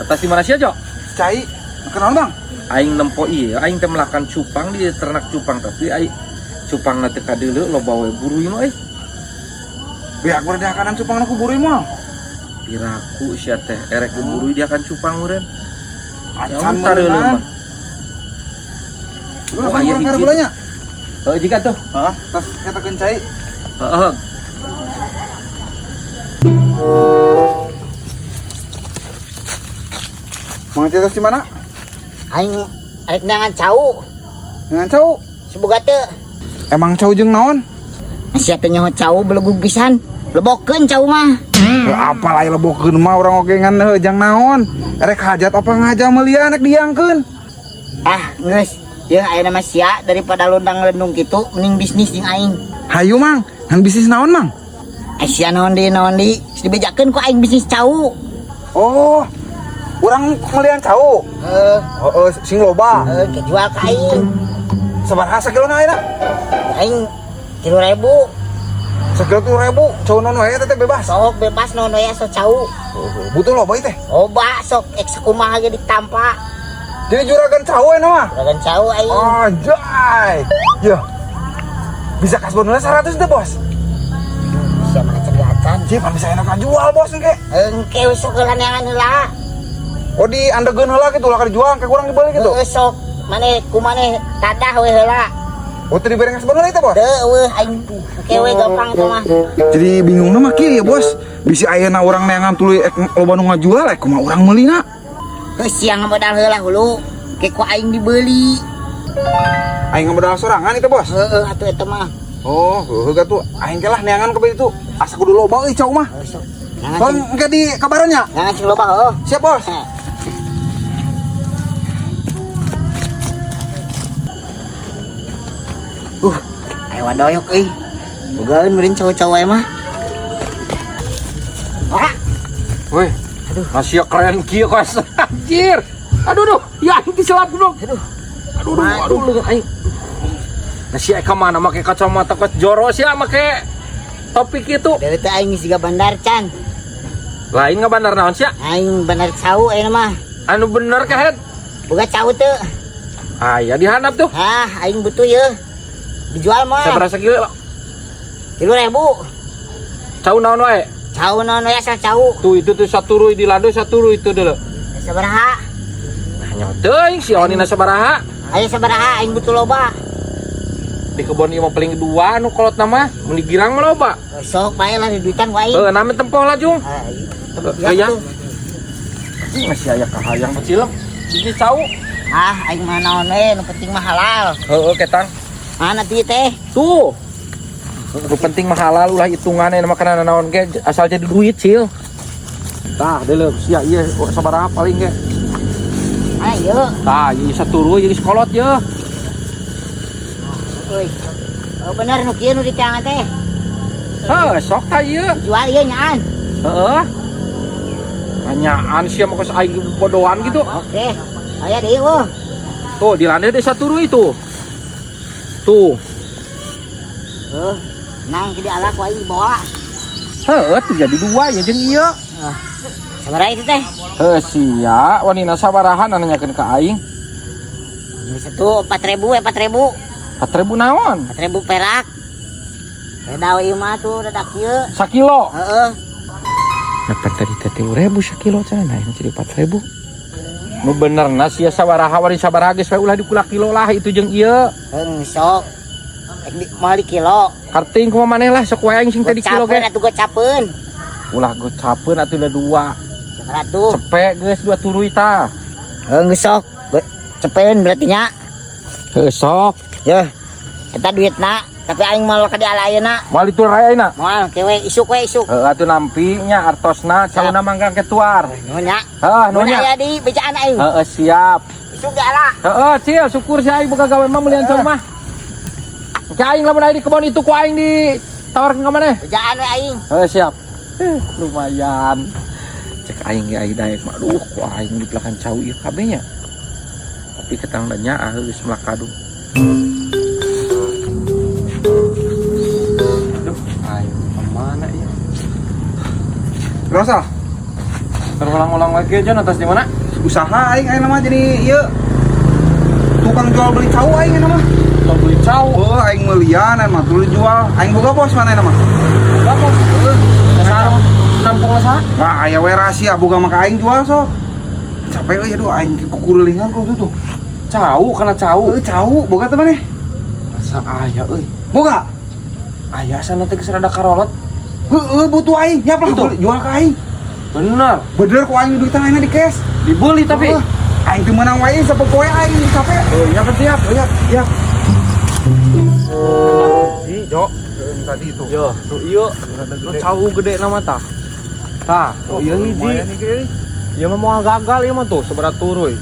Atas di mana sih, Jok? Cai, kenal bang? Aing nempo iya, aing teh melakukan cupang di ternak cupang tapi aing cupang nanti kadele lo bawa buru mah Biar berada kanan cupang aku buru mah. piraku sia teh erek buru dia akan cupang uren. Acan tare meureun. mah. Lu kan kurang bulanya. Jika tuh. Heeh, tas katakeun cai. Heeh. Mang cerita di mana? Aing arek nangan cau. Dengan cau. Seboga teu. Emang cau jeung naon? Sia teh nyaho cau belegug pisan. Lebokeun cau mah. Apa lain lebokeun mah orang oge ngan jang naon. Erek hajat apa ngaja meuli anak diangkeun. Ah, geus. Jeung ayeuna mah sia daripada lundang-lendung kitu mending bisnis jeung aing. Hayu mang, ngan bisnis naon mang? Sia naon di dibejakeun ku aing bisnis cau. Oh, urang melian cau. Sing loba. Kejual ka aing. Sabaraha sakilona ayeuna? Aing 3.000. Sakilo 3.000, cau non wae teh bebas. Sok bebas naon we so cau. Butuh loba teh. Loba sok eks kumaha ge ditampa. Jadi juragan cau we mah. Juragan cau aing. Anjay. Ya. Bisa kasbonna 100 teh, Bos. Sia mana ceriatan. Cip, bisa enak jual, Bos engke. Engke we sok geulaneangan heula. Oh di andegeun heula kitu lah dijual ke kurang dibeli gitu. Sok maneh kumaneh tadah we heula. Oh tadi bareng kasbonna itu, Bos. Teu weuh aing kewe gampang teh mah. Jadi bingungna mah kieu ya, Bos. Bisi ayeuna urang neangan tuluy ek loba nu ngajual ek kumaha urang meulina. Geus siang modal heula hulu. Ke ku aing dibeli. Aing modal sorangan itu, Bos. Heeh atuh eta mah. Oh, heuh gatuh aing teh lah neangan ka itu. Asa kudu loba euy cau mah. Sok. Soalnya engke di kabarannya. Jangan sing loba heuh. Siap, Bos. Ayo wadoyok euy. Bogaeun meureun cowok-cowok mah. Ah, Weh, masih keren kieu kos. Anjir. Aduh, ya aing diselap dong. Aduh, lu aing. Nasi ka mana make kacamata kos joro sia make topik itu. dari teh aing siga bandar can. Lain ngabanar naon sia? Aing bandar cau ayeuna mah. Anu bener ka het? Boga cau teu. Aya dihandap tuh. Ah, aing butuh ye. Dijual mah. Saberasa kilo? 3.000. Cau naon wae? Cau naon we asal cau. Tuh itu tuh saturuy di lado saturuy itu dulu. Sabaraha? Hanya teuing si Onina sabaraha. Aya sabaraha aing butuh loba. Di kebon ieu mah paling 2 anu kolot nama, mun digirang mah loba. Sok bae lah di duitan ku aing. Nami tempoh lah Jung. Aya. Masih aya kahayang kecil. Jadi cau. Ah, aing mah naon we, nu penting mah halal. Heeh ketang. Mana ti teh? Tuh. Nu penting mah halal ulah hitunganna na makanan naon ge asal jadi duit cil. Tah deuleuh sia ieu sabaraha paling ge. Ayo. Tah ieu saturuy jadi sekolot ye. Euy. Oh bener nu kieu nu ditiangan teh. Heuh sok tah ieu. Jual ieu nyaan. Heeh. Anyaan sia mah kos aing bodohan gitu. Oke. Aya deui eueuh. Tuh di lantai desa turu itu. Tuh. Nang ki diala ku aing bawa. Heuh tuh jadi 2 ya jeung ieu. Sabaraha itu teh? Heuh sia wanina sabaraha nanyakeun ka aing. Satu 4.000 we 4.000. 4.000 naon? 4.000 perak. Beda ieu mah tuh dadak ieu. Sakilo. Heeh. Dapat tadi 30.000 sakilo cenah ini jadi 4.000. Nu benerna sia sabaraha wari sabaraha geus we ulah dikula kilo lah itu jeung ieu. Heung sok. Mau di kilo. Karting kumaha maneh lah sok wae aing sing tadi kilo ge. Atuh gocapeun. Ulah gocapeun atuh da 2. Sabaraha tuh? Cepe geus 2 turuy tah. Heung geus sok. Cepeun berarti nya. Heuh sok. Yeuh. Eta duitna, tapi aing mah ka diala ayeuna. Moal ditur ayeuna. Moal kewe isuk we isuk. Heuh atuh nampi nya artosna cauna manggang ketuar. Nu nya. Heuh nu Nu nya. aya di bejaan aing. Heeh siap. Isuk diala. Heeh cil syukur si aing boga gawe mah mulian cau mah. Si aing lamun aya di kebon itu ku aing ditawarkeun ka maneh. Bejaan we aing. Heeh siap. Lumayan. Cek aing ge aing daek mah aduh ku aing di belakang cau ieu kabeh nya. Tapi ketangdanya geus melakadu. Aduh, aing kemana ya? Rasa Terulang-ulang lagi aja atas di mana? usaha aing nama jadi ieu tukang jual beli cau aing nama. Kalau beli cau. Oh, aing meulian mah dulu jual. Aing boga bos mana nama? Enggak bos. Sarung nampung asa. Wah, aya we rahasia boga maka aing jual sok. Capek euy aduh aing kukurulingan ku tuh. Cau kana cau. Cau boga teh maneh. Asa aya euy. Boga. Aya sana teh geus rada karolot. Heueuh butuh aing, nya Butuh. jual ka aing. Bener. Bener ku aing duit aing di cash. Dibeli tapi. Aing teu meunang wae sapopoe aing capek. Oh, iya kan siap. Siap. Si, Jo. Tadi itu. Yo, tuh iya. Lu cau gede nama tah. Tah, oh iya lumayan hiji. nih, Gede. Ya mah mau gagal ya mah tuh seberat turuy.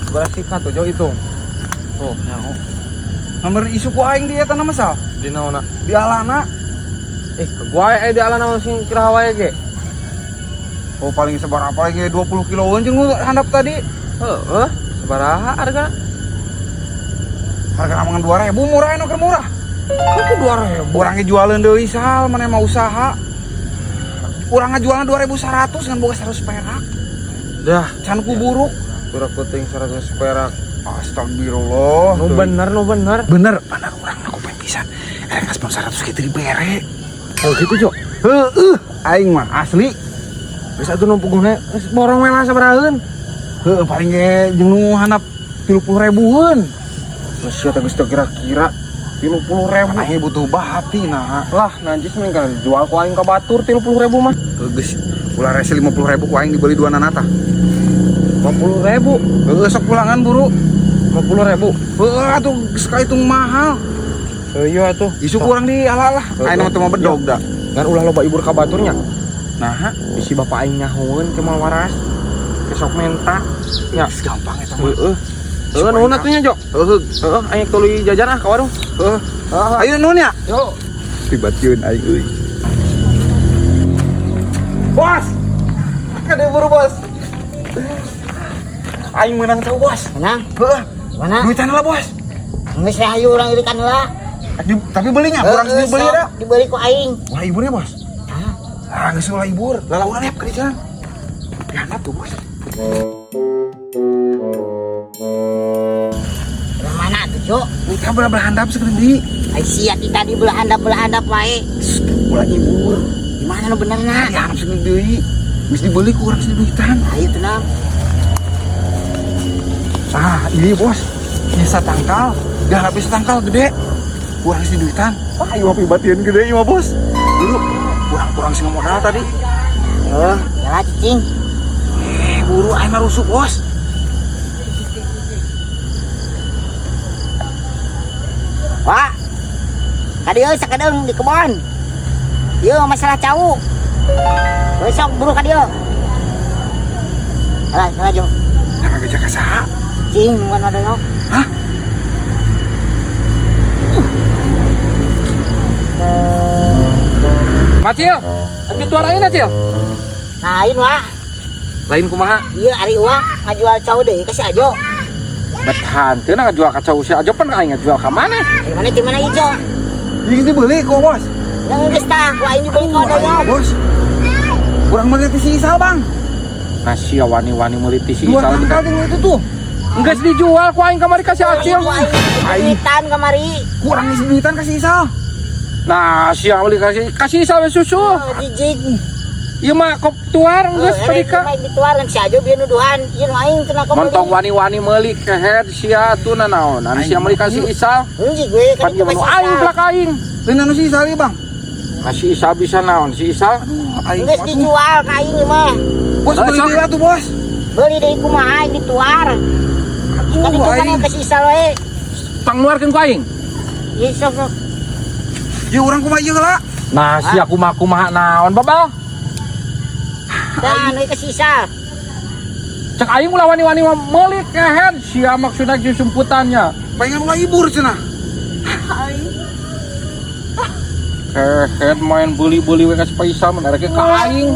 Seberat sikat tuh, Jo hitung. Tuh, nyaho. Nomor isu ku aing di eta nama sal. Di naonna? Di alana. Ke gua di alana sing kira wae ge. Oh paling sebar apa lagi 20 kiloan jeung nu handap tadi. Heeh, sabaraha harga? Harga namangan 2000 murah eno keur murah. Itu 2000. Urang ge jualan deui sal mana mah usaha. Urang ngajualna 2100 ngan boga 100 perak. Dah, Can ku buruk. kurang penting 100 perak. Astagfirullah. Nu bener. Bener, mana urang aku pengen pisan. Rek sponsor 100 kitu dibere. Oh gitu, Jo. Heueuh, aing mah asli. Bisa tuh numpuknya, borong memang sabaraheun. Heueuh paling ge jeung nu handap 30.000-an. Masih teh geus kira-kira 30.000. Aing butuh bahati nah. Lah, najis mending kan jual ku aing ka batur 30.000 mah. Geus ulah rese 50.000 ku aing dibeli dua nanata. 50.000. Heueuh sok pulangan buru. 50.000. Heueuh atuh geus kahitung mahal. Iya tuh. Isu kurang di ala-ala. Aing mah teu mah bedog da. Kan ulah loba ibur ka baturnya. Nah, Bisi bapak aing nyahoeun ke mal waras. Besok menta. Ya, gampang eta mah. heeh. Heeh, nuhun atunya, Jo. Heueuh, Heeh, aing tuluy jajan ah ka warung. heueuh. Heeh. Ayo nuhun ya. Yo. Tibatkeun aing euy. Bos. Kade buru bos. Aing menang teu bos. Menang? Heueuh. Mana? Duitan lah bos. Geus rahayu urang irikan heula. Tapi belinya kurang Heueuh, beli sok da. dibeli ku aing. Ulah iburnya bos. Hah? Ah, geus ulah ibur. Lalaunan ya ka dieu. Piana tuh bos. Urang mana tuh, Jo? Kita belah handap sekali. Ai sia ti tadi belah handap wae. Ulah ibur. Di mana nu benerna? Ya harus sekali deui. Geus dibeli ku urang duitan. Ayo tenang. Ah, ini bos. Bisa tangkal. Dah habis tangkal gede. Kurang sih duitan. Wah, ieu mah pibatian gede ieu mah bos. Dulu kurang sih modal tadi. Yalah cicing. Buru aing mah rusuk bos. Wah. Kadieu sakedeung di kebon. Ieu masalah cau. Besok buru kadieu. Alah, Jo. Nah, geus ka saha? Cing, bukan ada no. Hah? Macil. Tapi tuarain Acil. Nah, ini wah. Lain kumaha? Iya, ari uang ngajual cau deh, kasih aja. Bethan, teu na ngajual ka cau si aja pan aing ngajual ka mana? Di mana ijo? Ini dibeli kok bos. Yang geus tah, ku aing dibeli ka ada Bos. Kurang melihat si Isal bang. Nah, sia wani-wani meuli ti si Dua Isal tangkal jeung itu tuh. Geus dijual ku aing kamari ka si Acil. Ku aing duitan kamari. Kurang isi duitan kasih Isal. Nah, sia meuli kasih Isal we susu. Jijik. Ieu mah kop tuar geus padika. Main dituar si aja bieu nuduhan. Ieu aing teu ka Montong wani-wani meuli kehead sia tuna naon. Anu sia meuli ka si Isal. Heuh gue kan Pan ieu nu aing belak aing. Lain anu si Isal ieu bang. Nah, si Isal bisa naon? Si Isal Aing geus dijual ka aing ieu mah. Bos beli deui atuh bos. Beli deui kumaha aing dituar. Kan itu kan aing. ka si Isal we. pangluarkeun ku aing. Ieu sok. Ieu urang kumaha ieu heula. Nah, sia kumaha naon babal? Dan we ka si Isal. Cek aing ulah wani-wani meuli kehead sia maksudna sumputannya. Pengen ulah ibur cenah. Kehead main beli-beli we ka si Isal menareke ka aing.